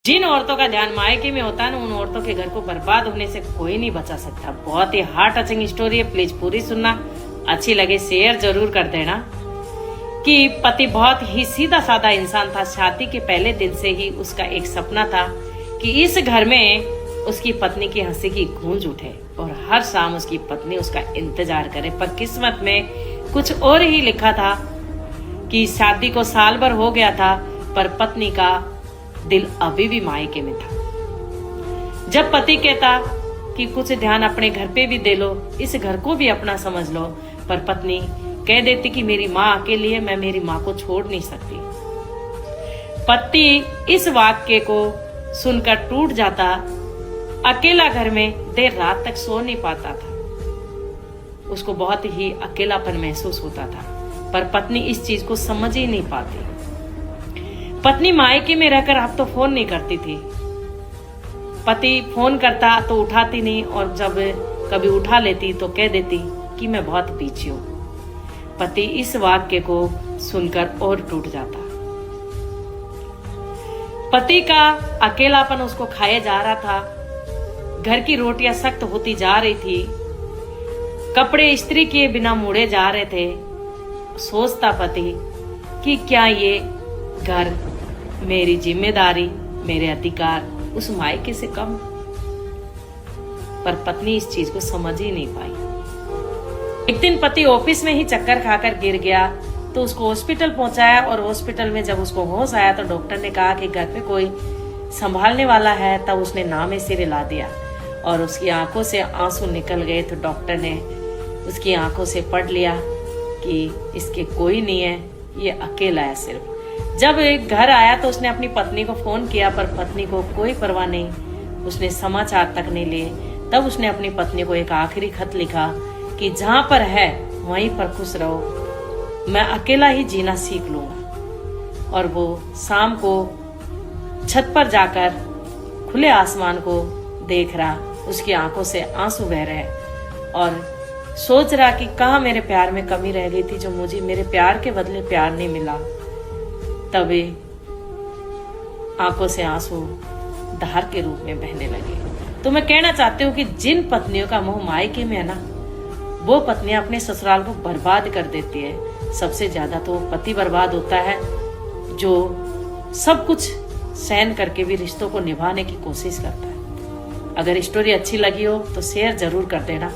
जिन औरतों का ध्यान मायके में होता है ना, उन औरतों के घर को बर्बाद होने से कोई नहीं बचा सकता। बहुत ही हार्ट टचिंग स्टोरी है, प्लीज पूरी सुनना। अच्छी लगे शेयर जरूर कर देना। कि पति बहुत ही सीधा साधा इंसान था। शादी के पहले दिन से ही उसका एक सपना था कि इस घर में उसकी पत्नी की हंसी की गूंज उठे और हर शाम उसकी पत्नी उसका इंतजार करे। पर किस्मत में कुछ और ही लिखा था कि शादी को साल भर हो गया था, पर पत्नी का दिल अभी भी मायके में था। जब पति कहता कि कुछ ध्यान अपने घर पे भी दे लो, इस घर को भी अपना समझ लो, पर पत्नी कह देती कि मेरी माँ अकेली है, मैं मेरी माँ को छोड़ नहीं सकती। पति इस वाक्य को सुनकर टूट जाता। अकेला घर में देर रात तक सो नहीं पाता था। उसको बहुत ही अकेलापन महसूस होता था, पर पत्नी इस चीज को समझ ही नहीं पाती। पत्नी मायके में रहकर अब तो फोन नहीं करती थी। पति फोन करता तो उठाती नहीं, और जब कभी उठा लेती तो कह देती कि मैं बहुत बिजी हूं। पति इस वाक्य को सुनकर और टूट जाता। पति का अकेलापन उसको खाया जा रहा था। घर की रोटियां सख्त होती जा रही थी। कपड़े इस्त्री किए बिना मुड़े जा रहे थे। सोचता पति कि क्या ये घर मेरी जिम्मेदारी, मेरे अधिकार उस मायके से कम? पर पत्नी इस चीज को समझ ही नहीं पाई। एक दिन पति ऑफिस में ही चक्कर खाकर गिर गया तो उसको हॉस्पिटल पहुंचाया, और हॉस्पिटल में जब उसको होश आया तो डॉक्टर ने कहा कि घर पे कोई संभालने वाला है। तब उसने नाम सिर हिला दिया और उसकी आंखों से आंसू निकल गए। तो डॉक्टर ने उसकी आंखों से पढ़ लिया कि इसके कोई नहीं है, ये अकेला है सिर्फ। जब घर आया तो उसने अपनी पत्नी को फोन किया, पर पत्नी को कोई परवाह नहीं, उसने समाचार तक नहीं लिए। तब उसने अपनी पत्नी को एक आखिरी खत लिखा कि जहां पर है वहीं पर खुश रहो, मैं अकेला ही जीना सीख लूंगा। और वो शाम को छत पर जाकर खुले आसमान को देख रहा, उसकी आंखों से आंसू बह रहे और सोच रहा कि कहाँ मेरे प्यार में कमी रह गई थी, जो मुझे मेरे प्यार के बदले प्यार नहीं मिला। तभी आंखों से आंसू धार के रूप में बहने लगे। तो मैं कहना चाहती हूँ कि जिन पत्नियों का मोह मायके में है ना, वो पत्नियां अपने ससुराल को बर्बाद कर देती है। सबसे ज्यादा तो पति बर्बाद होता है जो सब कुछ सहन करके भी रिश्तों को निभाने की कोशिश करता है। अगर स्टोरी अच्छी लगी हो तो शेयर जरूर कर देना।